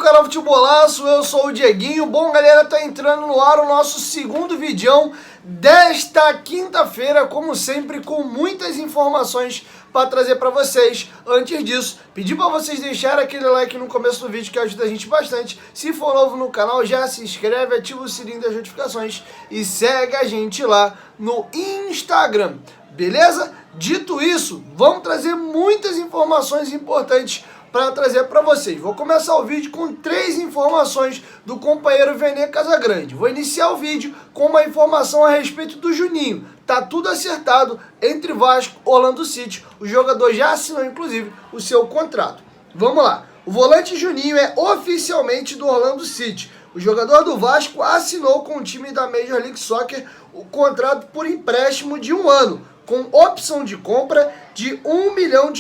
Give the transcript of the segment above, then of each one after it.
canal Futebolaço, eu sou o Dieguinho. Bom, galera, tá entrando no ar o nosso segundo vídeo desta quinta-feira, como sempre, com muitas informações para trazer para vocês. Antes disso, pedir para vocês deixarem aquele like no começo do vídeo, que ajuda a gente bastante. Se for novo no canal, já se inscreve, ativa o sininho das notificações e segue a gente lá no Instagram, beleza? Dito isso, vamos trazer muitas informações importantes para trazer para vocês. Vou começar o vídeo com 3 informações do companheiro Vene Casagrande. Vou iniciar o vídeo com uma informação a respeito do Juninho. Tá tudo acertado entre Vasco e Orlando City. O jogador já assinou, inclusive, o seu contrato. Vamos lá. O volante Juninho é oficialmente do Orlando City. O jogador do Vasco assinou com o time da Major League Soccer o contrato por empréstimo de 1 ano, com opção de compra de $1 milhão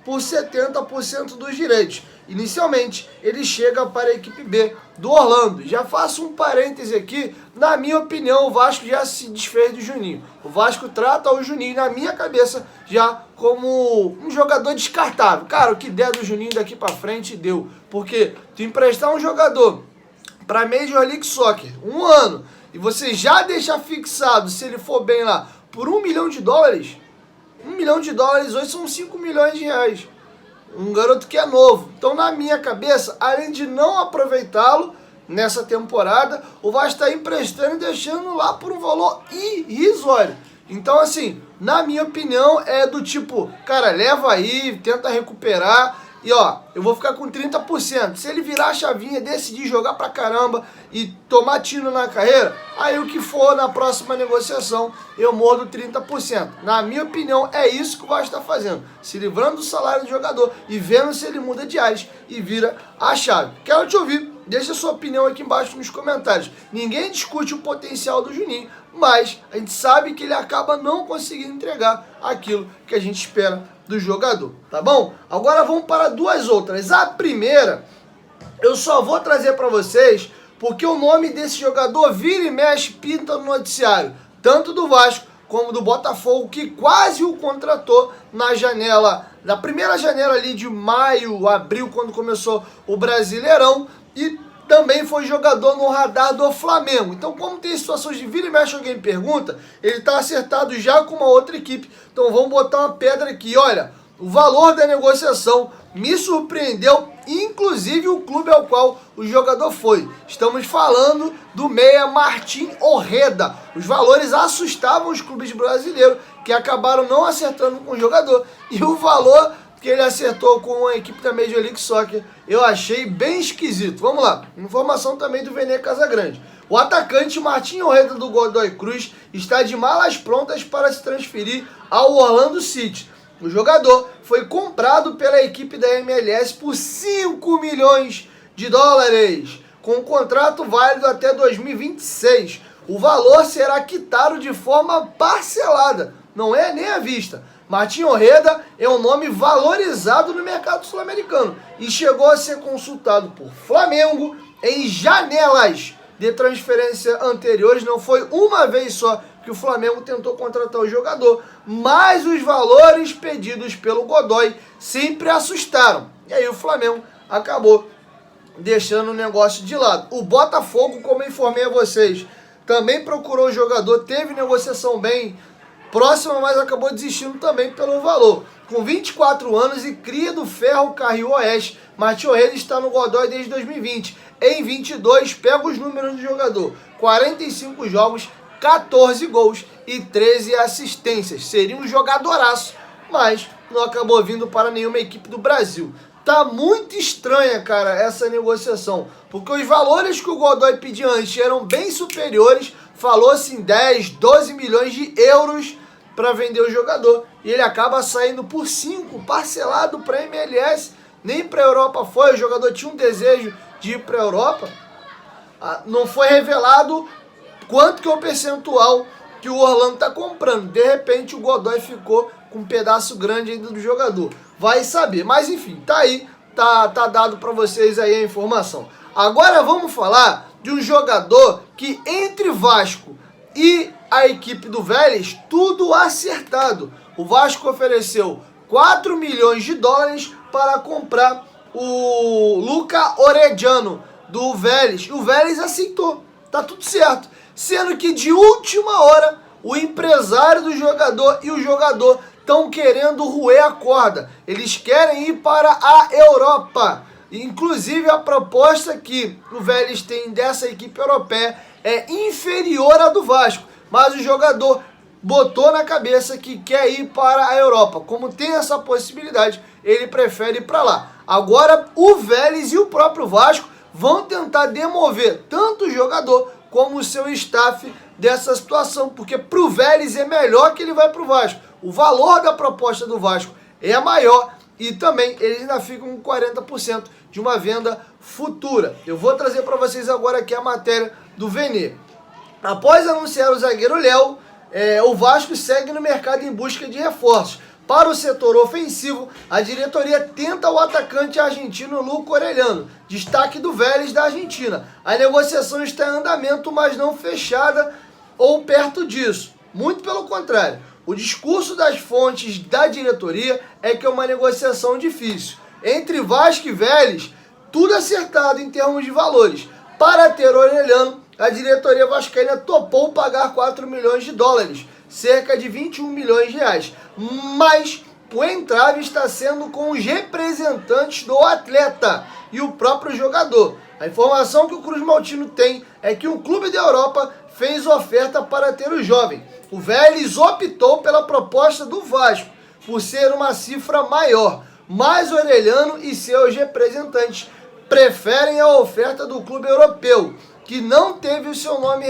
por 70% dos direitos. Inicialmente, ele chega para a equipe B do Orlando. Já faço um parêntese aqui, na minha opinião, o Vasco já se desfez do Juninho. O Vasco trata o Juninho, na minha cabeça, já como um jogador descartável. Cara, o que der do Juninho daqui para frente, deu. Porque tu emprestar um jogador para a Major League Soccer, 1 ano, e você já deixar fixado, se ele for bem lá, por $1 milhão, $1 milhão hoje são 5 milhões de reais. Um garoto que é novo. Então, na minha cabeça, além de não aproveitá-lo nessa temporada, o Vasco está emprestando e deixando lá por um valor irrisório. Então, assim, na minha opinião, é do tipo, cara, leva aí, tenta recuperar. E ó, eu vou ficar com 30%. Se ele virar a chavinha, decidir jogar pra caramba e tomar tiro na carreira, aí o que for na próxima negociação, eu mordo 30%. Na minha opinião, é isso que o Vasco está fazendo. Se livrando do salário do jogador e vendo se ele muda de ares e vira a chave. Quero te ouvir. Deixa a sua opinião aqui embaixo nos comentários. Ninguém discute o potencial do Juninho, mas a gente sabe que ele acaba não conseguindo entregar aquilo que a gente espera do jogador, tá bom? Agora vamos para 2 outras. A primeira, eu só vou trazer para vocês porque o nome desse jogador vira e mexe, pinta no noticiário, tanto do Vasco como do Botafogo, que quase o contratou na primeira janela ali de maio, abril, quando começou o Brasileirão, e também foi jogador no radar do Flamengo. Então, como tem situações de vira e mexe, alguém pergunta, ele está acertado já com uma outra equipe. Então, vamos botar uma pedra aqui. Olha, o valor da negociação me surpreendeu, inclusive o clube ao qual o jogador foi. Estamos falando do meia Martin Orreda. Os valores assustavam os clubes brasileiros, que acabaram não acertando com o jogador. E o valor que ele acertou com a equipe da Major League Soccer, eu achei bem esquisito. Vamos lá, informação também do Vene Casagrande. O atacante Martin Orreda do Godoy Cruz está de malas prontas para se transferir ao Orlando City. O jogador foi comprado pela equipe da MLS por $5 milhões, com um contrato válido até 2026. O valor será quitado de forma parcelada, não é nem à vista. Martin Orreda é um nome valorizado no mercado sul-americano e chegou a ser consultado por Flamengo em janelas de transferência anteriores. Não foi uma vez só que o Flamengo tentou contratar o jogador, mas os valores pedidos pelo Godoy sempre assustaram. E aí o Flamengo acabou deixando o negócio de lado. O Botafogo, como eu informei a vocês, também procurou o jogador, teve negociação bem próxima, mas acabou desistindo também pelo valor. Com 24 anos e cria do Ferro Carril Oeste, Martin Orreda está no Godoy desde 2020. Em 22, pega os números do jogador: 45 jogos, 14 gols e 13 assistências. Seria um jogadoraço, mas não acabou vindo para nenhuma equipe do Brasil. Tá muito estranha, cara, essa negociação, porque os valores que o Godoy pedia antes eram bem superiores. Falou-se em 10, 12 milhões de euros para vender o jogador, e ele acaba saindo por 5, parcelado para a MLS. Nem para a Europa foi. O jogador tinha um desejo de ir para a Europa. Não foi revelado quanto que é o percentual que o Orlando está comprando. De repente o Godoy ficou com um pedaço grande ainda do jogador. Vai saber. Mas enfim, tá aí, tá dado para vocês aí a informação. Agora vamos falar de um jogador que, entre Vasco e a equipe do Vélez, tudo acertado. O Vasco ofereceu $4 milhões para comprar o Luca Orediano do Vélez. E o Vélez aceitou, tá tudo certo. Sendo que de última hora, o empresário do jogador e o jogador estão querendo roer a corda. Eles querem ir para a Europa. Inclusive, a proposta que o Vélez tem dessa equipe europeia é inferior à do Vasco. Mas o jogador botou na cabeça que quer ir para a Europa. Como tem essa possibilidade, ele prefere ir para lá. Agora, o Vélez e o próprio Vasco vão tentar demover tanto o jogador como o seu staff dessa situação, porque para o Vélez é melhor que ele vai para o Vasco. O valor da proposta do Vasco é maior e também eles ainda ficam com 40% de uma venda futura. Eu vou trazer para vocês agora aqui a matéria do Vene. Após anunciar o zagueiro Léo, o Vasco segue no mercado em busca de reforços. Para o setor ofensivo, a diretoria tenta o atacante argentino Luca Orediano, destaque do Vélez da Argentina. A negociação está em andamento, mas não fechada ou perto disso. Muito pelo contrário. O discurso das fontes da diretoria é que é uma negociação difícil. Entre Vasco e Vélez, tudo acertado em termos de valores. Para ter Orediano, a diretoria vascaína topou pagar 4 milhões de dólares, cerca de 21 milhões de reais. Mas o entrave está sendo com os representantes do atleta e o próprio jogador. A informação que o Cruz Maltino tem é que um clube da Europa fez oferta para ter o jovem. O Vélez optou pela proposta do Vasco, por ser uma cifra maior, mas Orediano e seus representantes preferem a oferta do clube europeu, que não teve o seu nome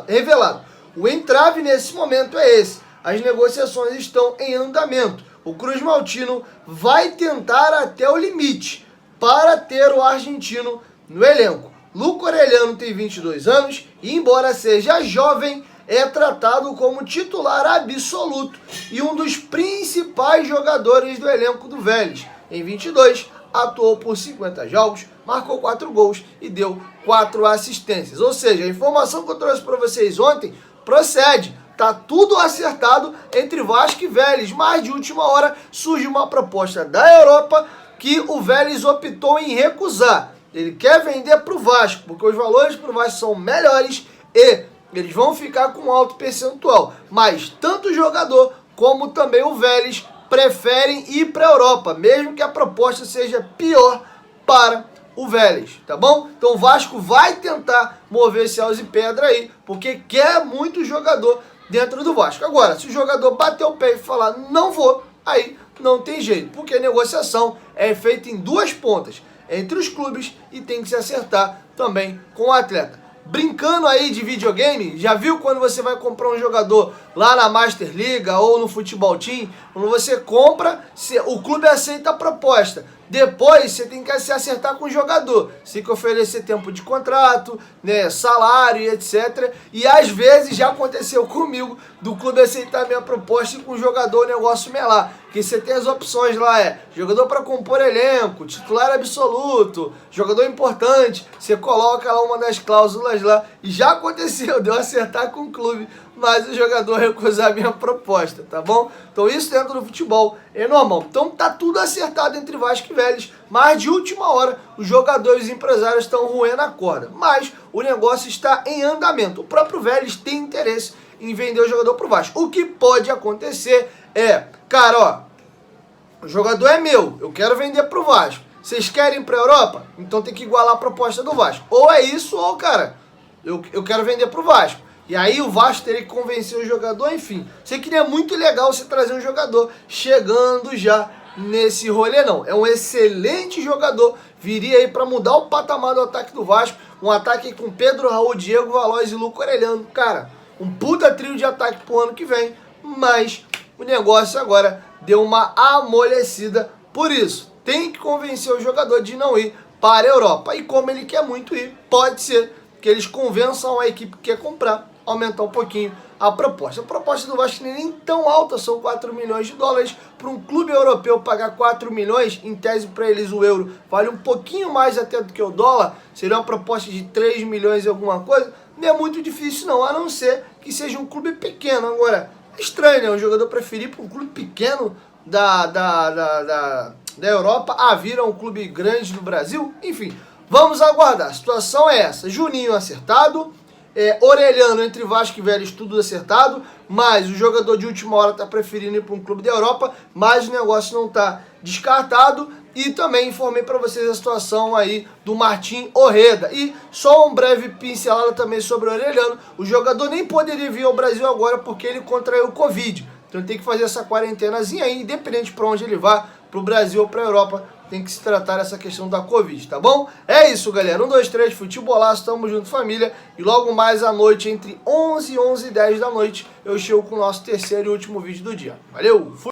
revelado. O entrave nesse momento é esse. As negociações estão em andamento. O Cruz Maltino vai tentar até o limite para ter o argentino no elenco. Luca Orediano tem 22 anos e, embora seja jovem, é tratado como titular absoluto e um dos principais jogadores do elenco do Vélez. Em 22, atuou por 50 jogos, marcou 4 gols e deu 4 assistências. Ou seja, a informação que eu trouxe para vocês ontem procede. Tá tudo acertado entre Vasco e Vélez, mas de última hora surge uma proposta da Europa que o Vélez optou em recusar. Ele quer vender para o Vasco, porque os valores para o Vasco são melhores e eles vão ficar com um alto percentual. Mas tanto o jogador como também o Vélez preferem ir para a Europa, mesmo que a proposta seja pior para o Vélez, tá bom? Então o Vasco vai tentar mover céus e pedra aí, porque quer muito jogador dentro do Vasco. Agora, se o jogador bater o pé e falar não vou, aí não tem jeito, porque a negociação é feita em duas pontas, entre os clubes, e tem que se acertar também com o atleta. Brincando aí de videogame, já viu quando você vai comprar um jogador lá na Master Liga ou no Futebol Team? Quando você compra, o clube aceita a proposta. Depois você tem que se acertar com o jogador. Você tem que oferecer tempo de contrato, né, salário e etc. E às vezes já aconteceu comigo do clube aceitar a minha proposta e com o jogador o negócio melar. Que você tem as opções lá, jogador para compor elenco, titular absoluto, jogador importante. Você coloca lá uma das cláusulas lá. E já aconteceu de eu acertar com o clube, mas o jogador recusar a minha proposta, tá bom? Então isso dentro do futebol é normal. Então tá tudo acertado entre Vasco e Vélez, mas de última hora os jogadores e empresários estão roendo a corda. Mas o negócio está em andamento. O próprio Vélez tem interesse em vender o jogador pro Vasco. O que pode acontecer é, cara, ó, o jogador é meu, eu quero vender pro Vasco. Vocês querem ir pra Europa? Então tem que igualar a proposta do Vasco. Ou é isso, ou, cara, eu quero vender pro Vasco. E aí o Vasco teria que convencer o jogador, enfim. Sei que não é muito legal você trazer um jogador chegando já nesse rolê, não. É um excelente jogador, viria aí para mudar o patamar do ataque do Vasco. Um ataque com Pedro, Raul, Diego, Valois e Luca Orediano. Cara, um puta trio de ataque pro ano que vem, mas o negócio agora deu uma amolecida. Por isso, tem que convencer o jogador de não ir para a Europa. E como ele quer muito ir, pode ser que eles convençam a equipe que quer comprar, aumentar um pouquinho a proposta. A proposta do Vasco não é nem tão alta, são 4 milhões de dólares. Para um clube europeu pagar 4 milhões, em tese para eles o euro vale um pouquinho mais até do que o dólar, seria uma proposta de 3 milhões e alguma coisa, não é muito difícil não, a não ser que seja um clube pequeno. Agora, é estranho, né? O jogador preferir para um clube pequeno da Europa a vir a um clube grande do Brasil? Enfim, vamos aguardar. A situação é essa. Juninho acertado, Orelhano entre Vasco e Vélez tudo acertado, mas o jogador de última hora está preferindo ir para um clube da Europa, mas o negócio não está descartado. E também informei para vocês a situação aí do Martim Orreda. E só um breve pincelada também sobre o Orelhano. O jogador nem poderia vir ao Brasil agora porque ele contraiu o Covid. Então ele tem que fazer essa quarentenazinha aí, independente para onde ele vá, para o Brasil ou para a Europa, tem que se tratar essa questão da Covid, tá bom? É isso, galera. 1, 2, 3, futebolaço, tamo junto, família. E logo mais à noite, entre 11 e 11h10 da noite, eu chego com o nosso terceiro e último vídeo do dia. Valeu! Fui!